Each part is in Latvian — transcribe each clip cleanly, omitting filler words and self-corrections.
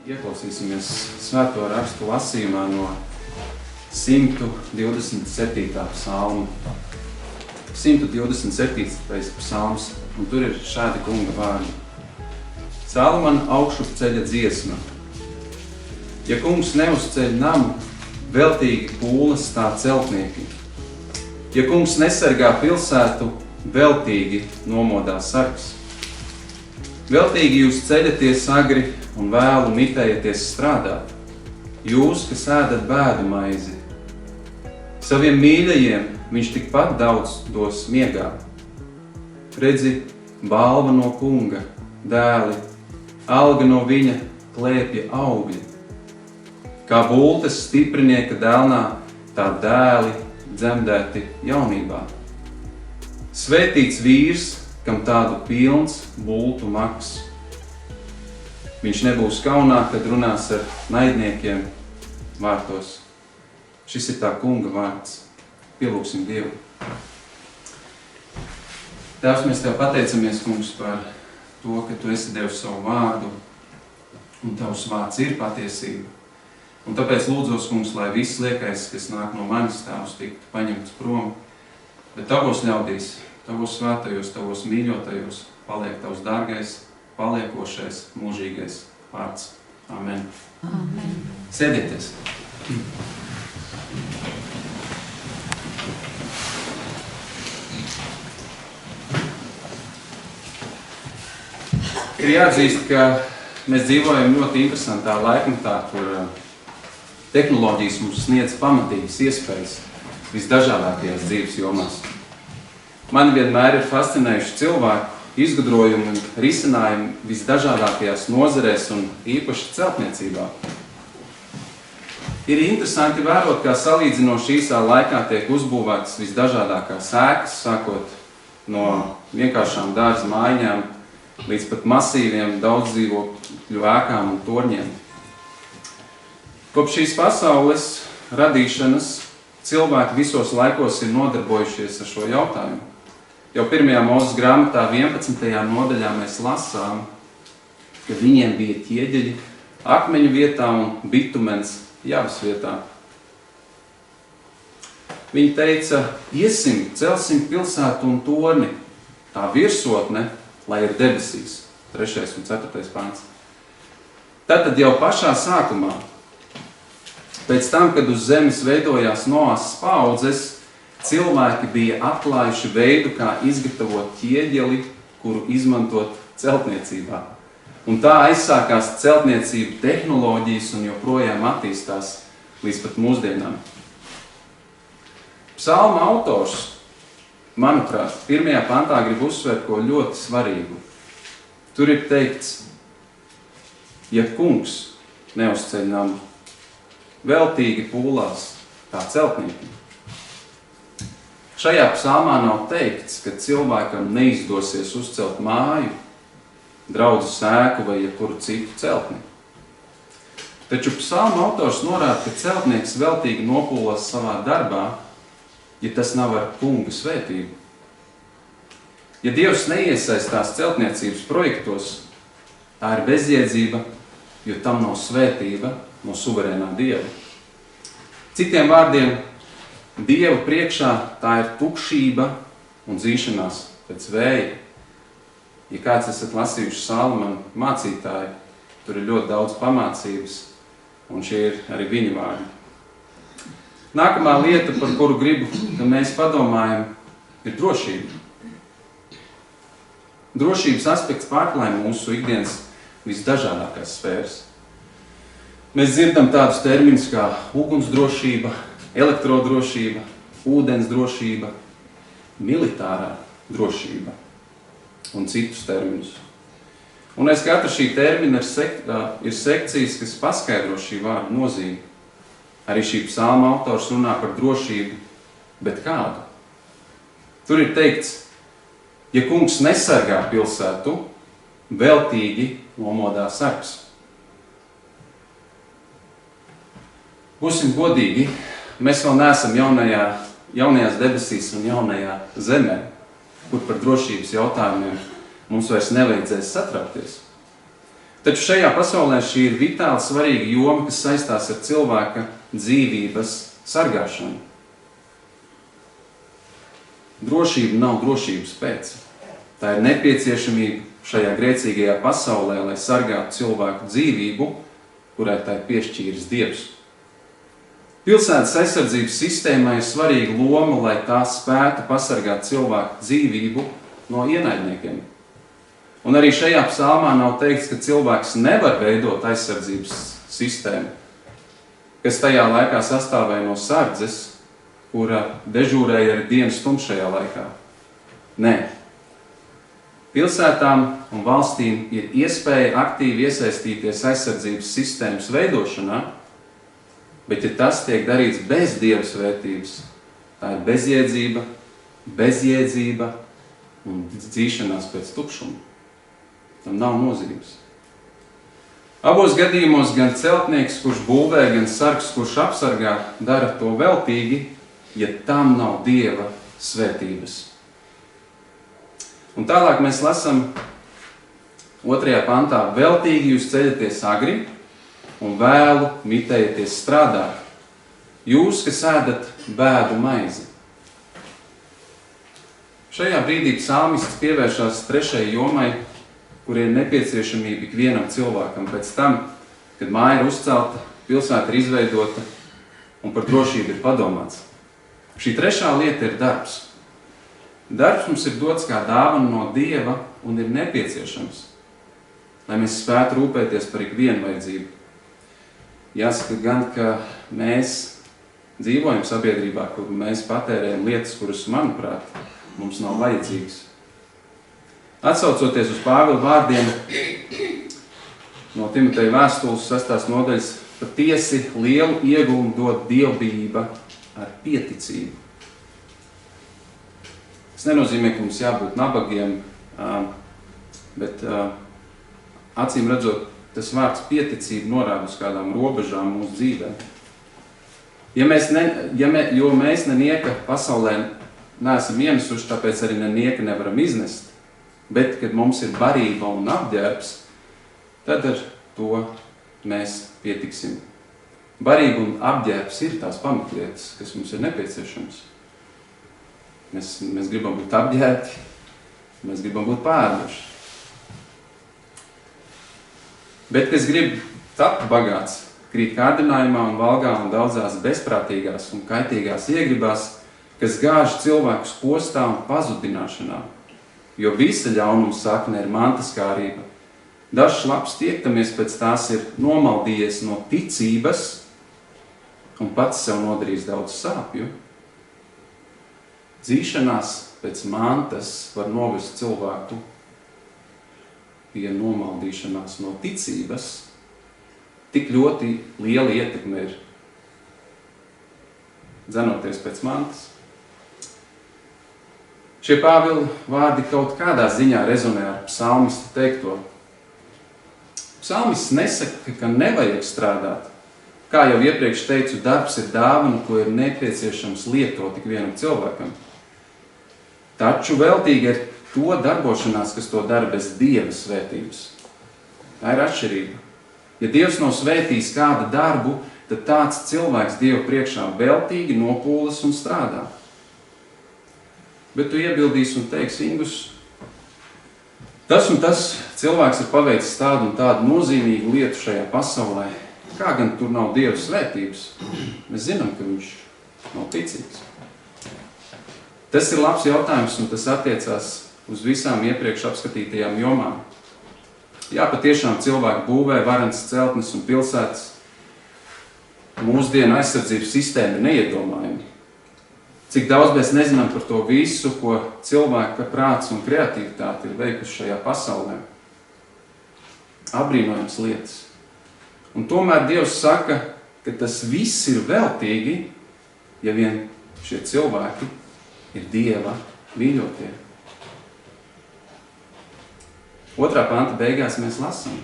Ieklausīsimies svēto rakstu lasījumā no 127. psalma. 127. psalms, un tur ir šādi kunga vārdi. Salamana augšupceļa dziesma. Ja kungs neuzceļ namu, veltīgi pūles tā celtnieki. Ja kungs nesargā pilsētu, veltīgi nomodā sargs. Veltīgi jūs ceļaties agri un vēlu mitējaties strādāt. Jūs, kas ēdat bēdu maizi. Saviem mīļajiem viņš tikpat daudz dos miegā. Redzi, balva no kunga, dēli, alga no viņa klēpja augļi. Kā bultes stiprinieka dēlnā, tā dēli dzemdēti jaunībā. Svētīts vīrs, kam tādu pilns bultu maks. Viņš nebūs kaunā, kad runās ar naidniekiem vārtos. Šis ir tā kunga vārds. Pielūgsim Dievu. Tēvs, mēs Tev pateicamies, kungs, par to, ka Tu esi devis savu vārdu, un Tavs vārds ir patiesība. Un tāpēc lūdzos, kungs, lai viss liekais, kas nāk no manis, Tēvs, tiktu paņemts prom, bet Tavos ļaudīs, Tavos svētajos, Tavos mīļotajos paliek Tavs dārgais, paliekošais, mūžīgais vārds. Amen. Amen. Sēdieties. Ir jāatzīst, ka mēs dzīvojam ļoti interesantā laikmetā, kur tehnoloģijas mums sniedz pamatīgas iespējas visdažādākajās dzīves jomās. Mani vienmēr ir fascinējuši cilvēki, izgudrojumi un risinājumi visdažādākajās nozarēs un īpaši celtniecībā. Ir interesanti vērot, kā salīdzinoši īsā laikā tiek uzbūvētas visdažādākās ēkas, sākot no vienkāršām dārza mājiņām līdz pat masīviem daudzdzīvokļu ēkām un torņiem. Kopš šīs pasaules radīšanas cilvēki visos laikos ir nodarbojušies ar šo jautājumu. Jau 1. Mūzes grāmatā 11. nodaļā mēs lasām, ka viņiem bija ķieģeļi akmeņu vietā un bitumens javas vietā. Viņi teica, iesim, celsim pilsētu un torni, tā virsotne, lai ir debesīs. 3. un 4. pants. Tātad jau pašā sākumā, pēc tam, kad uz zemes veidojās Noās paudzes, cilvēki bija atklājuši veidu, kā izgatavot ķieģeli, kuru izmantot celtniecībā. Un tā aizsākās celtniecība tehnoloģijas un joprojām attīstās līdz pat mūsdienām. Psalma autors, manuprāt, 1. pantā grib uzsvērt ko ļoti svarīgu. Tur ir teikts, ja kungs neuzceļ namu, veltīgi pūlās tā celtnieki. Šajā psalmā nav teikts, ka cilvēkam neizdosies uzcelt māju, draudzes ēku vai jebkuru citu celtni. Taču psalma autors norāda, ka celtnieks veltīgi nopūlās savā darbā, ja tas nav ar kunga svētību. Ja Dievs neiesaistās celtniecības projektos, tā ir bezjēdzība, jo tam nav svētība no suverēnā Dieva. Citiem vārdiem, Dieva priekšā tā ir tukšība un dzīšanās pēc vēja. Ja kāds esat lasījuši Salamana mācītāji, tur ir ļoti daudz pamācības, un šie ir arī viņa vārdi. Nākamā lieta, par kuru gribu, ka mēs padomājam, ir drošība. Drošības aspekts pārklāj mūsu ikdienas visdažādākās sfēras. Mēs dzirdam tādus terminus kā ugunsdrošība, elektrodrošība, ūdens drošība, militārā drošība un citus terminus. Un aiz katra šī termina ir sekcijas, kas paskaidro šī vārda nozīmi. Arī šī psalma autors runā par drošību, bet kādu? Tur ir teikts, ja kungs nesargā pilsētu, veltīgi nomodā sargs. Būsim godīgi, mēs vēl neesam jaunajās debesīs un jaunajā zemē, kur par drošības jautājumiem mums vairs nevajadzēs satraukties. Taču šajā pasaulē šī ir vitāli svarīga joma, kas saistās ar cilvēka dzīvības sargāšanu. Drošība nav drošības pēc. Tā ir nepieciešamība šajā grēcīgajā pasaulē, lai sargātu cilvēku dzīvību, kurai tā ir piešķīris Dievs. Pilsētas aizsardzības sistēmai ir svarīga loma, lai tā spētu pasargāt cilvēku dzīvību no ienaidniekiem. Un arī šajā psalmā nav teikts, ka cilvēks nevar veidot aizsardzības sistēmu, kas tajā laikā sastāvēja no sardzes, kura dežūrēja arī dienas tumšajā laikā. Nē. Pilsētām un valstīm ir iespēja aktīvi iesaistīties aizsardzības sistēmas veidošanā, bet ja tas tiek darīts bez Dieva svētības, tā ir bezjēdzība un dzīšanās pēc tukšuma. Tam nav nozīmes. Abos gadījumos gan celtnieks, kurš būvē, gan sargs, kurš apsargā, dara to veltīgi, ja tam nav Dieva svētības. Un tālāk mēs lasam 2. pantā: veltīgi jūs ceļaties agri un vēlu mitējaties strādāt. Jūs, kas ēdat bēdu maizi. Šajā brīdī psalmists pievēršās 3. jomai, kur ir nepieciešamība ikvienam cilvēkam pēc tam, kad māja ir uzcelta, pilsēta ir izveidota un par drošību ir padomāts. Šī 3. lieta ir darbs. Darbs mums ir dots kā dāvana no Dieva un ir nepieciešams, lai mēs spētu rūpēties par ikvienu vajadzību. Jāsaka gan, ka mēs dzīvojam sabiedrībā, kur mēs patērējam lietas, kuras, manuprāt, mums nav vajadzīgas. Atsaucoties uz Pāvila vārdiem no Timoteja vēstules 6. nodaļas, patiesi lielu ieguvumu dod dievbijība ar pieticību. Tas nenozīmē, ka mums jābūt nabagiem, bet acīm redzot, tas vārds pieticība norāda uz kādām robežām mūsu dzīvē. Jo mēs nenieka pasaulē neesam ienesuši, tāpēc arī nenieka nevaram iznest. Bet, kad mums ir barība un apģērbs, tad ar to mēs pietiksim. Barība un apģērbs ir tās pamatlietas, kas mums ir nepieciešams. Mēs gribam būt apģērbti, mēs gribam būt pārduši. Bet, kas grib tapt bagāts, krīt kārdinājumā un valgā un daudzās bezprātīgās un kaitīgās iegribās, kas gāž cilvēkus postā un pazudināšanā. Jo visa ļaunuma sakne ir mantaskārība. Dažs labs tiektamies pēc tās ir nomaldījies no ticības un pats sev nodarījis daudz sāpju. Dzīšanās pēc mantas var novest cilvēku pie nomaldīšanās no ticības. Tik ļoti liela ietekme ir dzenoties pēc mantas. Šie Pāvila vārdi kaut kādā ziņā rezonē ar psalmistu teikto. Psalmists nesaka, ka nevajag strādāt. Kā jau iepriekš teicu, darbs ir dāvana, ko ir nepieciešams lietot ikvienam cilvēkam. Taču veltīga ir to darbošanās, kas to dara bez Dieva svētības. Tā ir atšķirība. Ja Dievs nav svētījis kādu darbu, tad tāds cilvēks Dievu priekšā veltīgi nopūlas un strādā. Bet tu iebildīsi un teiksi, Ingus, tas un tas cilvēks ir paveicis tādu un tādu nozīmīgu lietu šajā pasaulē. Kā gan tur nav Dieva svētības? Mēs zinām, ka viņš nav ticīgs. Tas ir labs jautājums un tas attiecās uz visām iepriekš apskatītajām jomām. Jā, patiešām cilvēki būvē varenas celtnes un pilsētas. Mūsdienu aizsardzības sistēma ir neiedomājama. Cik daudz mēs nezinām par to visu, ko cilvēka prāts un kreativitāte ir veikuši šajā pasaulē. Apbrīnojams lietas. Un tomēr Dievs saka, ka tas viss ir veltīgi, ja vien šie cilvēki ir Dieva mīļotie. 2. panta beigās mēs lasām: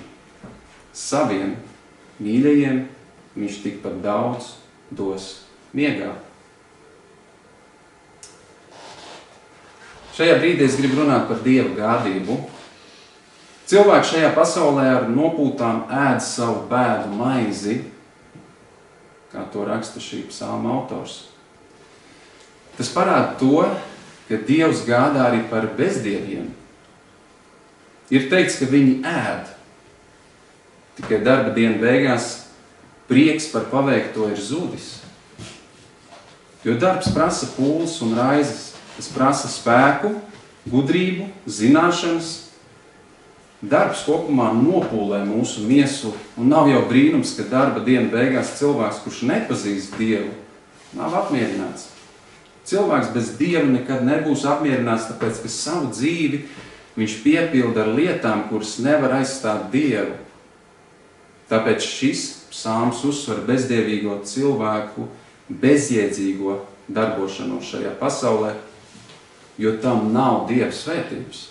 saviem mīļajiem viņš tikpat daudz dos miegā. Šajā brīdī es gribu runāt par Dieva gādību. Cilvēki šajā pasaulē ar nopūtām ēd savu bēdu maizi, kā to raksta šī psalma autors. Tas parāda to, ka Dievs gādā arī par bezdieviem. Ir teikts, ka viņi ēd. Tikai darba dienu beigās prieks par paveikto ir zudis. Jo darbs prasa pūles un raizes. Tas prasa spēku, gudrību, zināšanas. Darbs kopumā nopūlē mūsu miesu, un nav jau brīnums, ka darba dienu beigās cilvēks, kurš nepazīst Dievu, nav apmierināts. Cilvēks bez Dieva nekad nebūs apmierināts, tāpēc, ka savu dzīvi viņš piepilda ar lietām, kuras nevar aizstāt Dievu. Tāpēc šis psalms uzsver bezdievīgo cilvēku bezjēdzīgo darbošanos šajā pasaulē, jo tam nav Dieva svētības.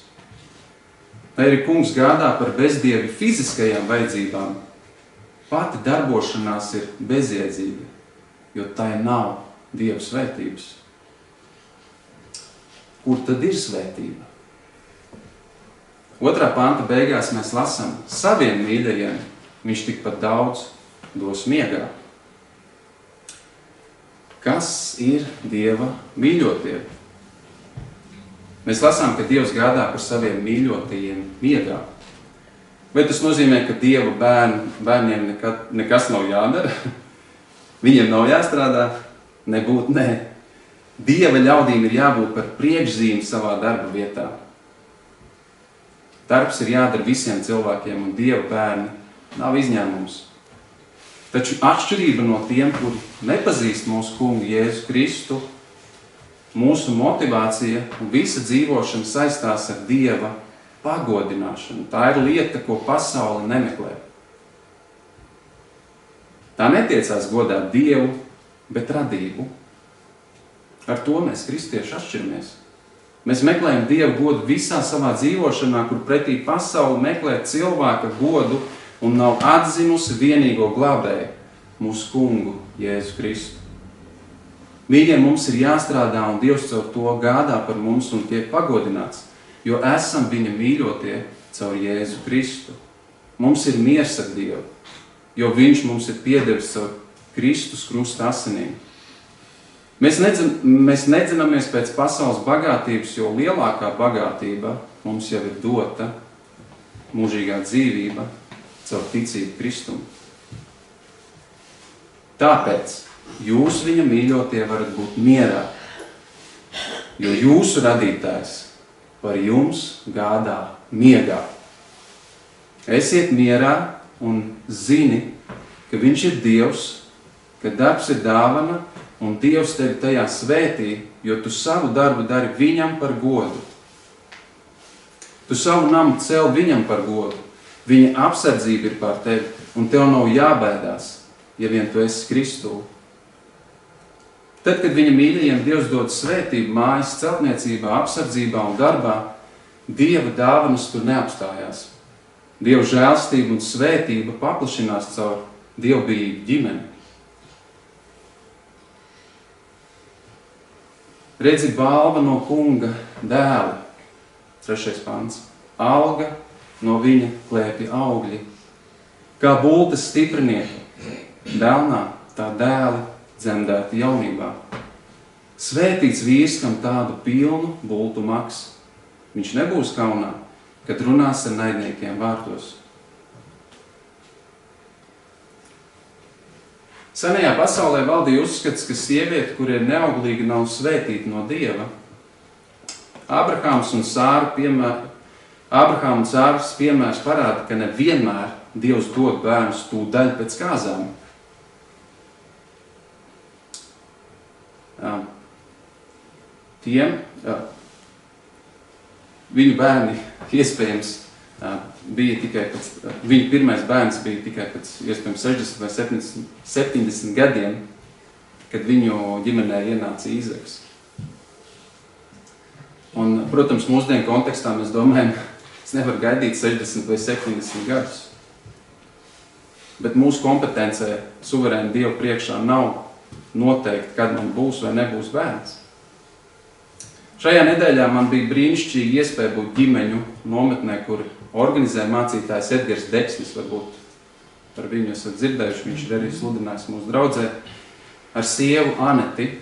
Lai arī kungs gādā par bezdievi fiziskajām vajadzībām, pati darbošanās ir bezjēdzīga, jo tai nav Dieva svētības. Kur tad ir svētība? 2. panta beigās mēs lasām, saviem mīļajiem viņš tikpat daudz dos miegā. Kas ir Dieva mīļotie? Mēs lasām, ka Dievs gādā par saviem mīļotajiem miegā. Vai tas nozīmē, ka Dieva bērniem nekas nav jādara? Viņiem nav jāstrādā? Nebūt, nē. Dieva ļaudīm ir jābūt par priekšzīmi savā darba vietā. Darbs ir jādara visiem cilvēkiem, un Dieva bērni nav izņēmums. Taču atšķirība no tiem, kuri nepazīst mūsu kungu Jēzu Kristu, mūsu motivācija un visa dzīvošana saistās ar Dieva pagodināšanu. Tā ir lieta, ko pasaule nemeklē. Tā netiecās godāt Dievu, bet radību. Ar to mēs, kristieši, atšķiramies. Mēs meklējam Dievu godu visā savā dzīvošanā, kur pretī pasaule meklē cilvēka godu un nav atzinusi vienīgo glābēju, mūsu kungu Jēzu Kristu. Mīļie, mums ir jāstrādā, un Dievs caur to gādā par mums un tiek pagodināts, jo esam viņa mīļotie caur Jēzu Kristu. Mums ir miers ar Dievu, jo viņš mums ir piedevis caur Kristus krusta asinīm. Mēs nedzinamies pēc pasaules bagātības, jo lielākā bagātība mums jau ir dota, mūžīgā dzīvība caur ticību Kristumu. Tāpēc jūs viņa mīļotie varat būt mierā, jo jūsu radītājs par jums gādā miegā. Esiet mierā un zini, ka viņš ir Dievs, ka darbs ir dāvana un Dievs tevi tajā svētī, jo tu savu darbu dari viņam par godu. Tu savu namu cel viņam par godu. Viņa apsardzība ir pār tevi un tev nav jābaidās, ja vien tu esi Kristū. Tad, kad viņa mīļajiem Dievs dod svētību mājas celtniecībā, apsardzībā un darbā, Dieva dāvanas tur neapstājās. Dieva žēlstība un svētība paplašinās caur dievbijīgu ģimeni. Redzi balva no kunga dēla, 3. pants. Alga no viņa klēpja augļi. Kā bultas stiprinieki, dēlnā tā dēli dzemdēti jaunībā. Svētīts vīrs, kam tādu pilnu bultu maks. Viņš nebūs kaunā, kad runās ar naidniekiem vārtos. Senajā pasaulē valdīja uzskats, ka sieviete, kur ir neauglīga, nav svētīta no Dieva. Abrahāma un Sāras piemērs parāda, ka nevienmēr Dievs dod bērnus tūdaļ pēc kāzām. Viņu bērni iespējams bija tikai pēc, viņa pirmais bērns bija tikai pēc iespējams 60 vai 70 gadiem, kad viņu ģimenē ienāca Īzaks. Un, protams, mūsdienu kontekstā mēs domājam, es nevaru gaidīt 60 vai 70 gadus. Bet mūsu kompetencē suverēna Dieva priekšā nav noteikti, kad man būs vai nebūs bērns. Šajā nedēļā man bija brīnišķīgi iespēja būt ģimeņu nometnē, kur organizē mācītājs Edgars Deksnis, varbūt par viņu esat dzirdējuši, viņš ir arī sludinājis mūsu draudzē, ar sievu Aneti.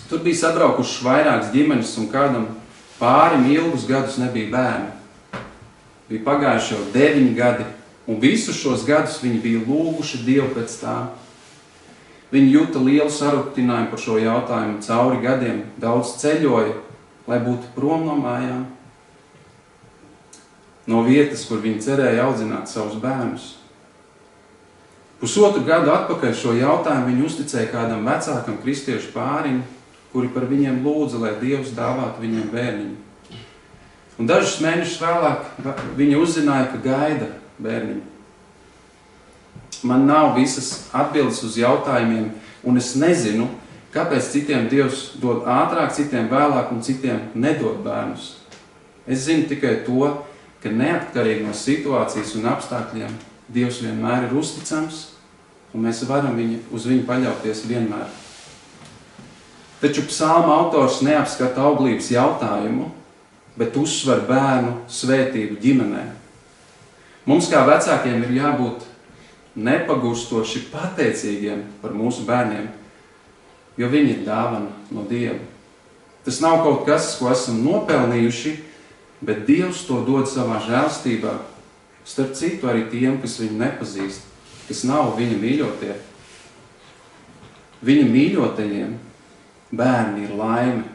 Tur bija sabraukušas vairākas ģimenes un kādam pārim ilgus gadus nebija bērni. Bija pagājuši jau 9 gadi, un visus šos gadus viņi bija lūguši Dievu pēc tā. Viņi jūta lielu sarūktinājumu par šo jautājumu cauri gadiem, daudz ceļoja, lai būtu prom no mājām, no vietas, kur viņi cerēja audzināt savus bērnus. Pusotru gadu atpakaļ šo jautājumu viņi uzticēja kādam vecākam kristiešu pārim, kuri par viņiem lūdza, lai Dievs dāvātu viņiem bērniņu. Un dažus mēnešus vēlāk viņi uzzināja, ka gaida bērniņu. Man nav visas atbildes uz jautājumiem, un es nezinu, kāpēc citiem Dievs dod ātrāk, citiem vēlāk un citiem nedod bērnus. Es zinu tikai to, ka neatkarīgi no situācijas un apstākļiem Dievs vienmēr ir uzticams, un mēs varam uz viņu paļauties vienmēr. Taču psalma autors neapskata auglības jautājumu, bet uzsver bērnu svētību ģimenē. Mums kā vecākiem ir jābūt nepagurstoši pateicīgiem par mūsu bērniem, jo viņi ir dāvana no Dieva. Tas nav kaut kas, ko esam nopelnījuši, bet Dievs to dod savā žēlstībā, starp citu arī tiem, kas viņu nepazīst, kas nav viņa mīļotie. Viņa mīļotajiem bērni ir laime,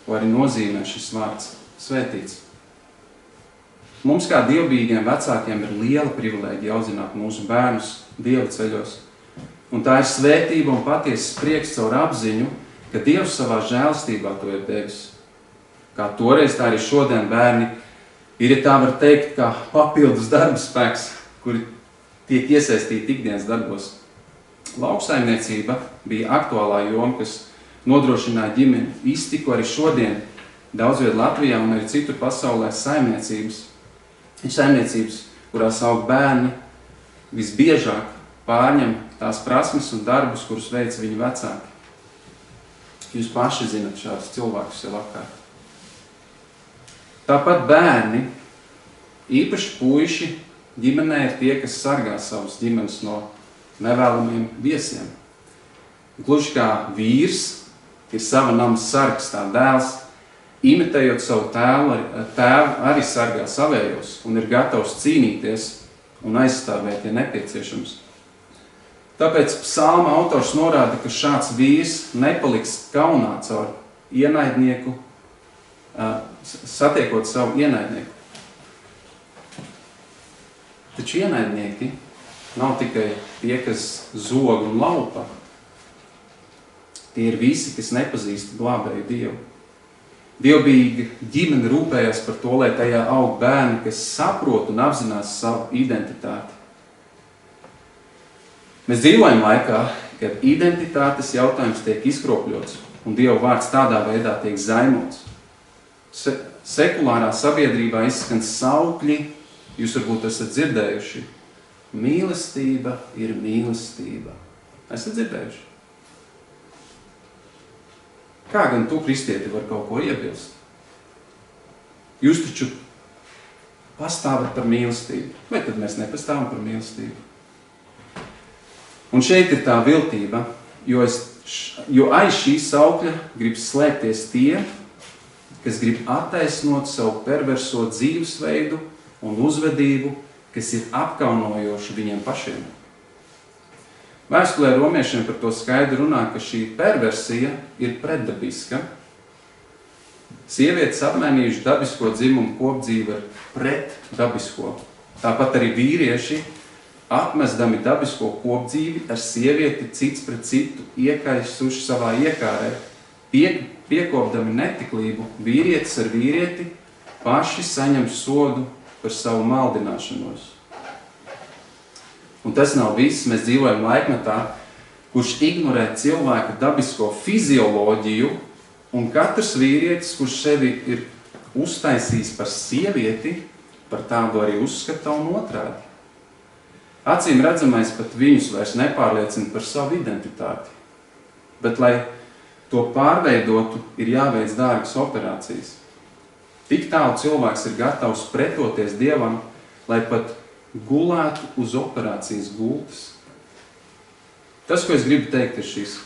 ko arī nozīmē šis vārds svētīts. Mums kā dievbijīgiem vecākiem ir liela privilēģija audzināt mūsu bērnus Dieva ceļos. Un tā ir svētība un patiesas prieks caur apziņu, ka Dievs savā žēlstībā to ir devis. Kā toreiz, tā arī šodien bērni ir, ja tā var teikt, kā papildus darba spēks, kuri tiek iesaistīti ikdienas darbos. Lauksaimniecība bija aktuālā joma, kas nodrošināja ģimeņu iztiku arī šodien daudz viet Latvijā un arī citur pasaulē saimniecības. Ir saimniecības, kurās aug bērni, visbiežāk pārņem tās prasmes un darbus, kurus veic viņu vecāki. Jūs paši zinat šādus cilvēkus jau apkārt. Tāpat bērni, īpaši puiši, ģimenē ir tie, kas sargā savus ģimenes no nevēlamiem viesiem. Gluži kā vīrs ir sava nama sargs, tā dēls, imitējot savu tēvu, arī sargā savējos un ir gatavs cīnīties un aizstāvēt, ja nepieciešams. Tāpēc psalma autors norāda, ka šāds vīrs nepaliks kaunā caur ienaidnieku, satiekot savu ienaidnieku. Taču ienaidnieki nav tikai tie, kas zog un laupa. Tie ir visi, kas nepazīst glābēju Dievu. Dievbijīga ģimene rūpējas par to, lai tajā aug bērni, kas saprot un apzinās savu identitāti. Mēs dzīvojam laikā, kad identitātes jautājums tiek izkropļots un Dieva vārds tādā veidā tiek zaimots. Sekulārā sabiedrībā izskan saukļi, jūs varbūt esat dzirdējuši, mīlestība ir mīlestība. Esat dzirdējuši? Kā gan tu, kristieti, var kaut ko iebilst? Jūs taču pastāvat par mīlestību. Vai tad mēs nepastāvam par mīlestību? Un šeit ir tā viltība, jo aiz šī saukļa grib slēpties tie, kas grib attaisnot savu perverso dzīvesveidu un uzvedību, kas ir apkaunojoši viņiem pašiem. Vēstulē romiešiem par to skaidri runā, ka šī perversija ir pretdabiska. Sievietes apmainījuši dabisko dzimumu kopdzīvi ar pretdabisko. Tāpat arī vīrieši, atmesdami dabisko kopdzīvi ar sievieti cits pret citu, iekaisuši savā iekārē, piekopdami netiklību, vīrietis ar vīrieti, paši saņem sodu par savu maldināšanos. Un tas nav viss, mēs dzīvojam laikmetā, kurš ignorē cilvēka dabisko fizioloģiju, un katrs vīrietis, kurš sevi ir uztaisījis par sievieti, par tādu arī uzskata un otrādi. Acīm redzamais pat viņus vairs nepārliecina par savu identitāti. Bet, lai to pārveidotu, ir jāveic dārgas operācijas. Tik tālu cilvēks ir gatavs pretoties Dievam, lai pat gulētu uz operācijas gultas. Tas, ko es gribu teikt, ir šis.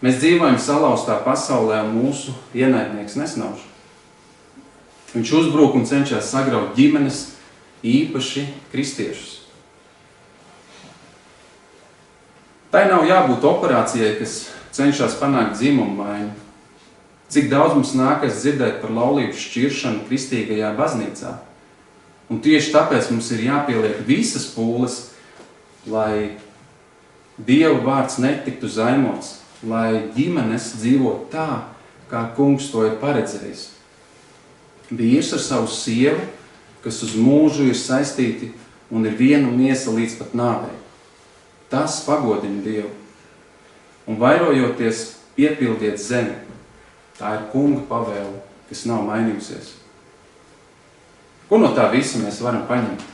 Mēs dzīvojam salauztā pasaulē, un mūsu ienaidnieks nesnauž. Viņš uzbrūk un cenšas sagraut ģimenes, īpaši kristiešus. Tai nav jābūt operācijai, kas cenšas panākt dzimumu maiņu. Cik daudz mums nākas dzirdēt par laulību šķiršanu kristīgajā baznīcā. Un tieši tāpēc mums ir jāpieliek visas pūles, lai Dieva vārds netiktu zaimots, lai ģimenes dzīvo tā, kā Kungs to ir paredzējis. Vīrs ar savu sievu, kas uz mūžu ir saistīti un ir viena miesa līdz pat nāvei. Tas pagodina Dievu. Un vairojoties, piepildiet zemi. Tā ir Kunga pavēle, kas nav mainījusies. Ko no tā visa mēs varam paņemt?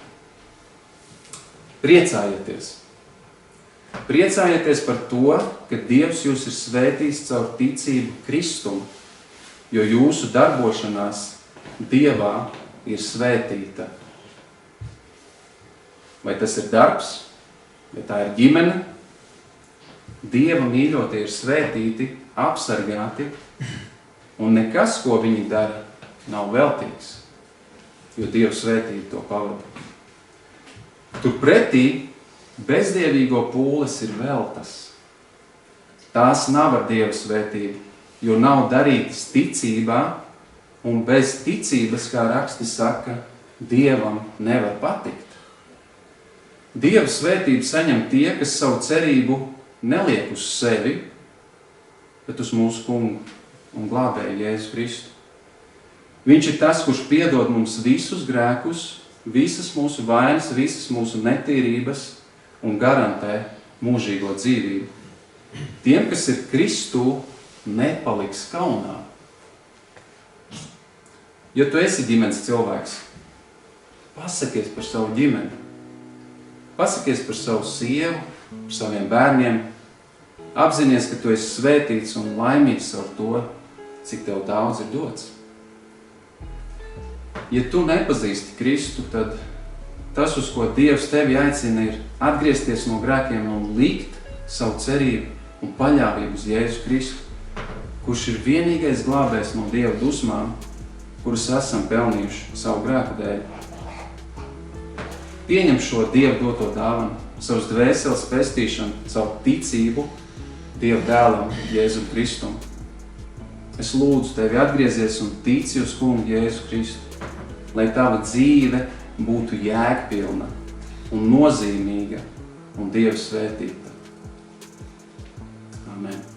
Priecājieties. Priecājieties par to, ka Dievs jūs ir svētījis caur ticību Kristumu, jo jūsu darbošanās Dievā ir svētīta. Vai tas ir darbs, vai tā ir ģimene? Dieva mīļotie ir svētīti, apsargāti, un nekas, ko viņi dara, nav veltīgs, jo Dievs svētība to pavada. Turpretī bezdievīgo pūles ir veltas. Tās nav ar Dieva svētību, jo nav darītas ticībā, un bez ticības, kā raksti saka, Dievam nevar patikt. Dieva svētību saņem tie, kas savu cerību neliek uz sevi, bet uz mūsu Kungu un glābēju Jēzu Kristu. Viņš ir tas, kurš piedod mums visus grēkus, visas mūsu vainas, visas mūsu netīrības un garantē mūžīgo dzīvību. Tiem, kas ir Kristū, nepaliks kaunā. Ja tu esi ģimenes cilvēks, pasakies par savu ģimeni, pasakies par savu sievu, par saviem bērniem, apzinies, ka tu esi svētīts un laimīgs ar to, cik tev daudz ir dots. Ja tu nepazīsti Kristu, tad tas, uz ko Dievs tevi aicina, ir atgriezties no grēkiem un likt savu cerību un paļāvību uz Jēzu Kristu, kurš ir vienīgais glābējs no Dieva dusmām, kurus esam pelnījuši savu grēku dēļ. Pieņem šo Dievu doto dāvanu, savas dvēseles pestīšanu, savu ticību Dieva dēlam Jēzum Kristum. Es lūdzu tevi atgriezies un tici uz Kungu Jēzu Kristu, lai tava dzīve būtu jēgpilna un nozīmīga un Dieva svētīta. Amen.